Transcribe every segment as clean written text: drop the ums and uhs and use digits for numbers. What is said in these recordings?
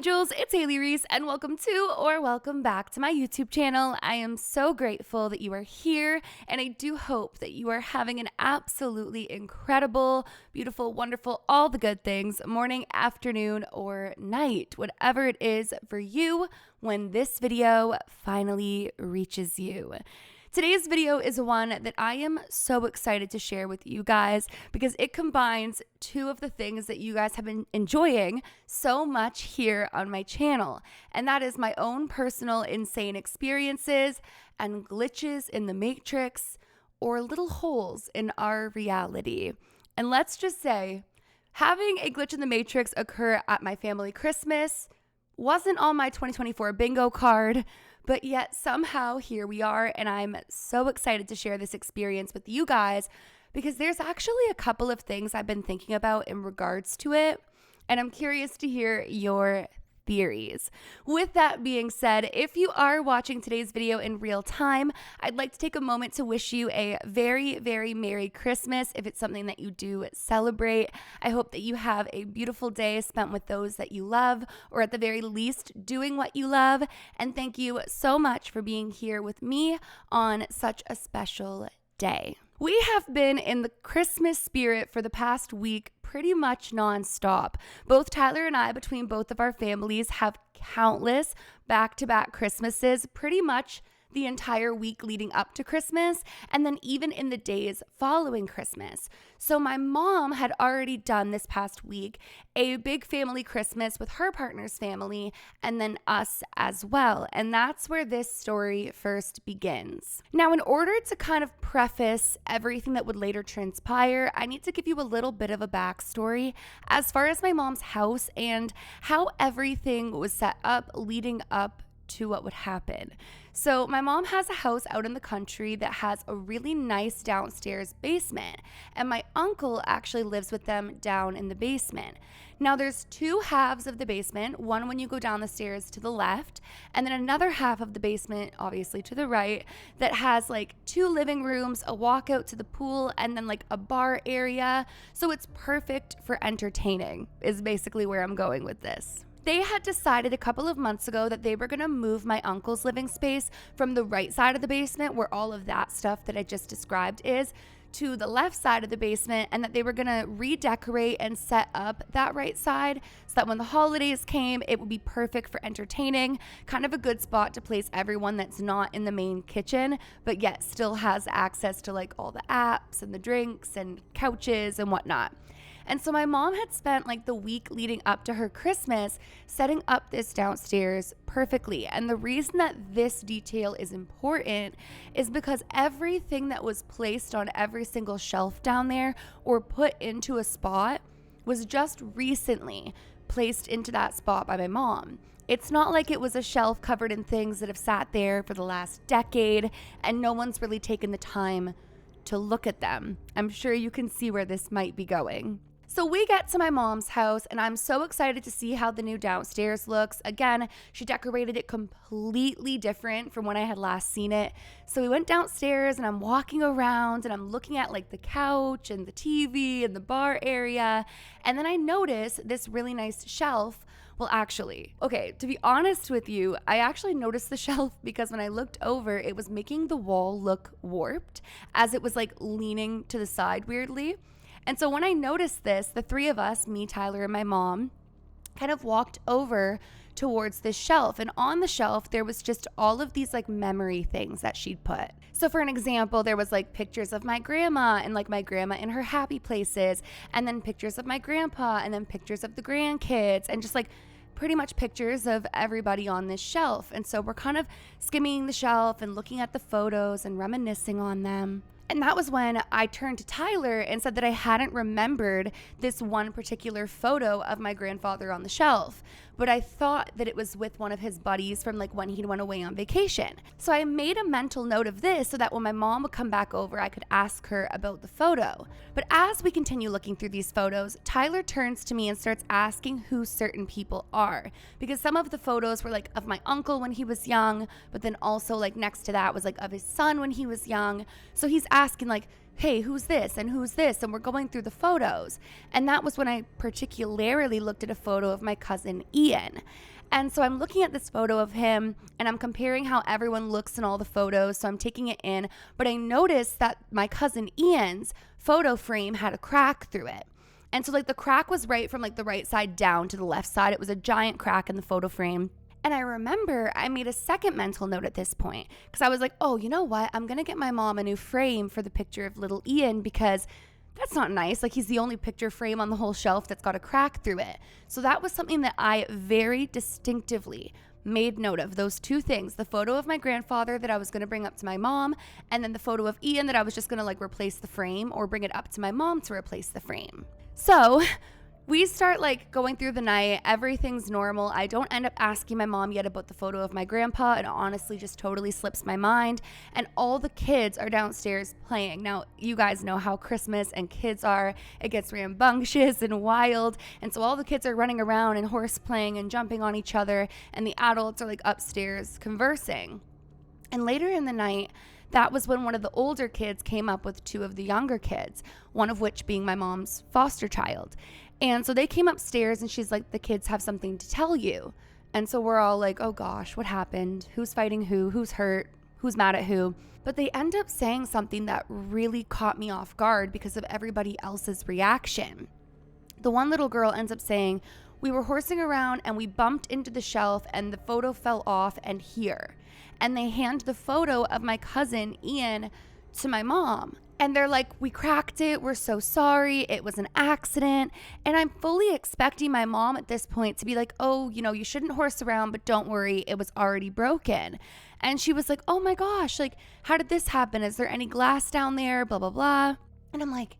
angels, it's Hailey Reese, and welcome to or welcome back to my YouTube channel. I am so grateful that you are here, and I do hope that you are having an absolutely incredible, beautiful, wonderful, all the good things, morning, afternoon, or night, whatever it is for you when this video finally reaches you. Today's video is one that I am so excited to share with you guys because it combines two of the things that you guys have been enjoying so much here on my channel. And that is my own personal insane experiences and glitches in the matrix or little holes in our reality. And let's just say, having a glitch in the matrix occur at my family Christmas wasn't on my 2024 bingo card, but yet somehow here we are, and I'm so excited to share this experience with you guys because there's actually a couple of things I've been thinking about in regards to it, and I'm curious to hear your theories. With that being said, if you are watching today's video in real time, I'd like to take a moment to wish you a very, very Merry Christmas if it's something that you do celebrate. I hope that you have a beautiful day spent with those that you love, or at the very least, doing what you love. And thank you so much for being here with me on such a special day. We have been in the Christmas spirit for the past week pretty much nonstop. Both Tyler and I, between both of our families, have countless back-to-back Christmases pretty much the entire week leading up to Christmas, and then even in the days following Christmas. So my mom had already done this past week a big family Christmas with her partner's family and then us as well. And that's where this story first begins. Now, in order to kind of preface everything that would later transpire, I need to give you a little bit of a backstory as far as my mom's house and how everything was set up leading up to what would happen. So my mom has a house out in the country that has a really nice downstairs basement, and my uncle actually lives with them down in the basement. Now there's two halves of the basement, one when you go down the stairs to the left, and then another half of the basement, obviously to the right, that has like two living rooms, a walkout to the pool, and then like a bar area. So it's perfect for entertaining, is basically where I'm going with this. They had decided a couple of months ago that they were going to move my uncle's living space from the right side of the basement, where all of that stuff that I just described is, to the left side of the basement, and that they were going to redecorate and set up that right side so that when the holidays came, it would be perfect for entertaining, kind of a good spot to place everyone that's not in the main kitchen, but yet still has access to like all the apps and the drinks and couches and whatnot. And so my mom had spent like the week leading up to her Christmas setting up this downstairs perfectly. And the reason that this detail is important is because everything that was placed on every single shelf down there or put into a spot was just recently placed into that spot by my mom. It's not like it was a shelf covered in things that have sat there for the last decade and no one's really taken the time to look at them. I'm sure you can see where this might be going. So we get to my mom's house, and I'm so excited to see how the new downstairs looks. Again, she decorated it completely different from when I had last seen it. So we went downstairs, and I'm walking around, and I'm looking at like the couch and the TV and the bar area. And then I notice this really nice shelf. Well, actually, okay, to be honest with you, I actually noticed the shelf because when I looked over, it was making the wall look warped as it was like leaning to the side weirdly. And so when I noticed this, the three of us, me, Tyler, and my mom, kind of walked over towards this shelf. And on the shelf, there was just all of these like memory things that she'd put. So for an example, there was like pictures of my grandma and like my grandma in her happy places, and then pictures of my grandpa, and then pictures of the grandkids, and just like pretty much pictures of everybody on this shelf. And so we're kind of skimming the shelf and looking at the photos and reminiscing on them. And that was when I turned to Tyler and said that I hadn't remembered this one particular photo of my grandfather on the shelf, but I thought that it was with one of his buddies from like when he went away on vacation. So I made a mental note of this so that when my mom would come back over, I could ask her about the photo. But as we continue looking through these photos, Tyler turns to me and starts asking who certain people are, because some of the photos were like of my uncle when he was young, but then also like next to that was like of his son when he was young. So he's asking like, hey, who's this and who's this? And we're going through the photos. And that was when I particularly looked at a photo of my cousin Ian. And so I'm looking at this photo of him and I'm comparing how everyone looks in all the photos. So I'm taking it in, but I noticed that my cousin Ian's photo frame had a crack through it. And so like the crack was right from like the right side down to the left side. It was a giant crack in the photo frame. And I remember I made a second mental note at this point because I was like, oh, you know what? I'm going to get my mom a new frame for the picture of little Ian because that's not nice. Like, he's the only picture frame on the whole shelf that's got a crack through it. So that was something that I very distinctively made note of, those two things, the photo of my grandfather that I was going to bring up to my mom, and then the photo of Ian that I was just going to like replace the frame or bring it up to my mom to replace the frame. So we start like going through the night. Everything's normal. I don't end up asking my mom yet about the photo of my grandpa. It honestly just totally slips my mind. And all the kids are downstairs playing. Now, you guys know how Christmas and kids are. It gets rambunctious and wild. And so all the kids are running around and horse playing and jumping on each other. And the adults are like upstairs conversing. And later in the night, that was when one of the older kids came up with two of the younger kids, one of which being my mom's foster child. And so they came upstairs and she's like, the kids have something to tell you. And so we're all like, oh gosh, what happened? Who's fighting who? Who's hurt? Who's mad at who? But they end up saying something that really caught me off guard because of everybody else's reaction. The one little girl ends up saying, we were horsing around and we bumped into the shelf and the photo fell off and here. And they hand the photo of my cousin Ian to my mom. And they're like, we cracked it. We're so sorry. It was an accident. And I'm fully expecting my mom at this point to be like, oh, you know, you shouldn't horse around, but don't worry. It was already broken. And she was like, oh my gosh, like, how did this happen? Is there any glass down there? Blah, blah, blah. And I'm like,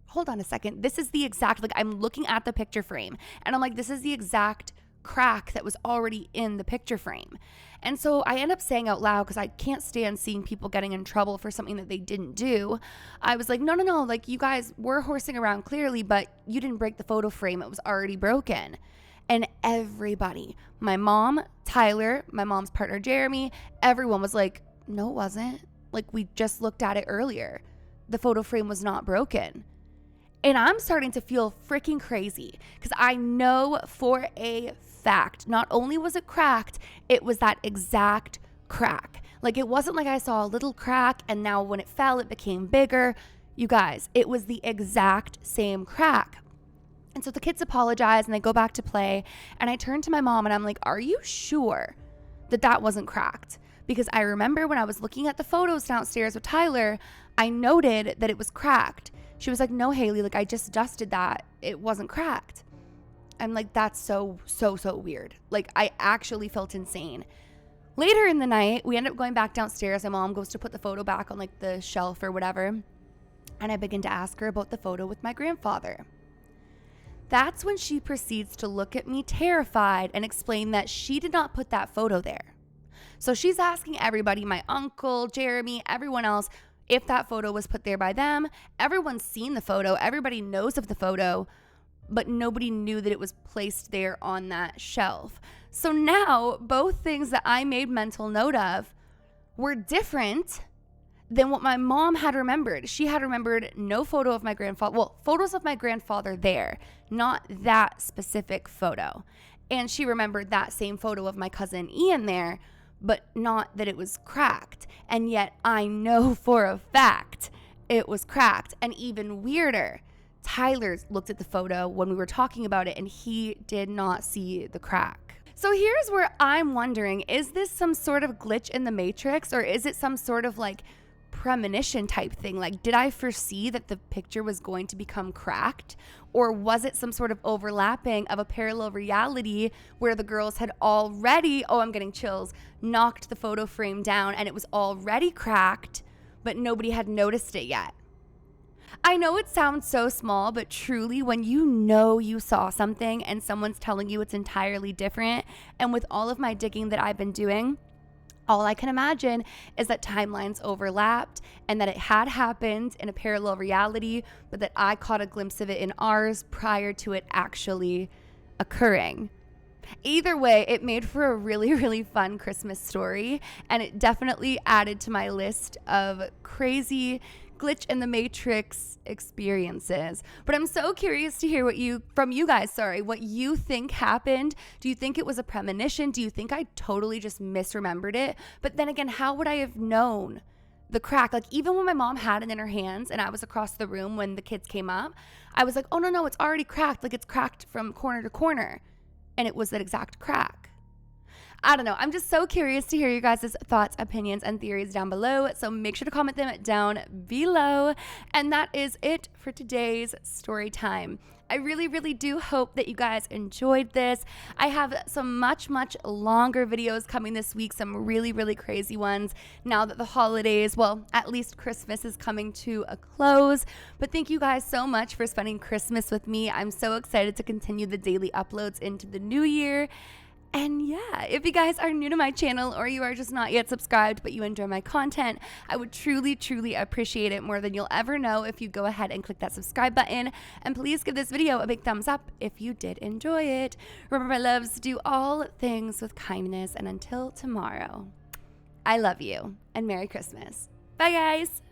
hold on a second. This is the exact, like, I'm looking at the picture frame and I'm like, this is the exact crack that was already in the picture frame. And so I end up saying out loud, because I can't stand seeing people getting in trouble for something that they didn't do. I was like, no, like, you guys were horsing around clearly, but you didn't break the photo frame. It was already broken. And everybody, my mom, Tyler, my mom's partner, Jeremy, everyone was like, no, it wasn't. Like, we just looked at it earlier. The photo frame was not broken. And I'm starting to feel freaking crazy because I know for a fact, not only was it cracked, it was that exact crack. Like, it wasn't like I saw a little crack and now when it fell, it became bigger. You guys, it was the exact same crack. And so the kids apologize and they go back to play. And I turn to my mom and I'm like, are you sure that that wasn't cracked? Because I remember when I was looking at the photos downstairs with Tyler, I noted that it was cracked. She was like, no, Hailey, like, I just dusted that. It wasn't cracked. I'm like, that's so weird. Like, I actually felt insane. Later in the night, we end up going back downstairs. My mom goes to put the photo back on like the shelf or whatever. And I begin to ask her about the photo with my grandfather. That's when she proceeds to look at me terrified and explain that she did not put that photo there. So she's asking everybody, my uncle, Jeremy, everyone else, if that photo was put there by them. Everyone's seen the photo. Everybody knows of the photo, but nobody knew that it was placed there on that shelf. So now both things that I made mental note of were different than what my mom had remembered. She had remembered no photo of my grandfather. Well, photos of my grandfather there, not that specific photo. And she remembered that same photo of my cousin Ian there, but not that it was cracked. And yet I know for a fact it was cracked. And even weirder, Tyler looked at the photo when we were talking about it and he did not see the crack. So here's where I'm wondering, is this some sort of glitch in the matrix, or is it some sort of like premonition type thing? Like, did I foresee that the picture was going to become cracked? Or was it some sort of overlapping of a parallel reality where the girls had already, oh, I'm getting chills, knocked the photo frame down and it was already cracked, but nobody had noticed it yet? I know it sounds so small, but truly when you know you saw something and someone's telling you it's entirely different, and with all of my digging that I've been doing, all I can imagine is that timelines overlapped and that it had happened in a parallel reality, but that I caught a glimpse of it in ours prior to it actually occurring. Either way, it made for a really fun Christmas story, and it definitely added to my list of crazy glitch in the matrix experiences. But I'm so curious to hear what you think happened. Do you think it was a premonition? Do you think I totally just misremembered it? But then again, how would I have known the crack? Like, even when my mom had it in her hands and I was across the room when the kids came up, I was like, oh no, it's already cracked. Like, it's cracked from corner to corner. And it was that exact crack. I don't know. I'm just so curious to hear you guys' thoughts, opinions, and theories down below. So make sure to comment them down below. And that is it for today's story time. I really, really do hope that you guys enjoyed this. I have some much, much longer videos coming this week, some really, really crazy ones now that the holidays, well, at least Christmas is coming to a close. But thank you guys so much for spending Christmas with me. I'm so excited to continue the daily uploads into the new year. And yeah, if you guys are new to my channel or you are just not yet subscribed but you enjoy my content, I would truly, truly appreciate it more than you'll ever know if you go ahead and click that subscribe button. And please give this video a big thumbs up if you did enjoy it. Remember, my loves, do all things with kindness. And until tomorrow, I love you and Merry Christmas. Bye, guys.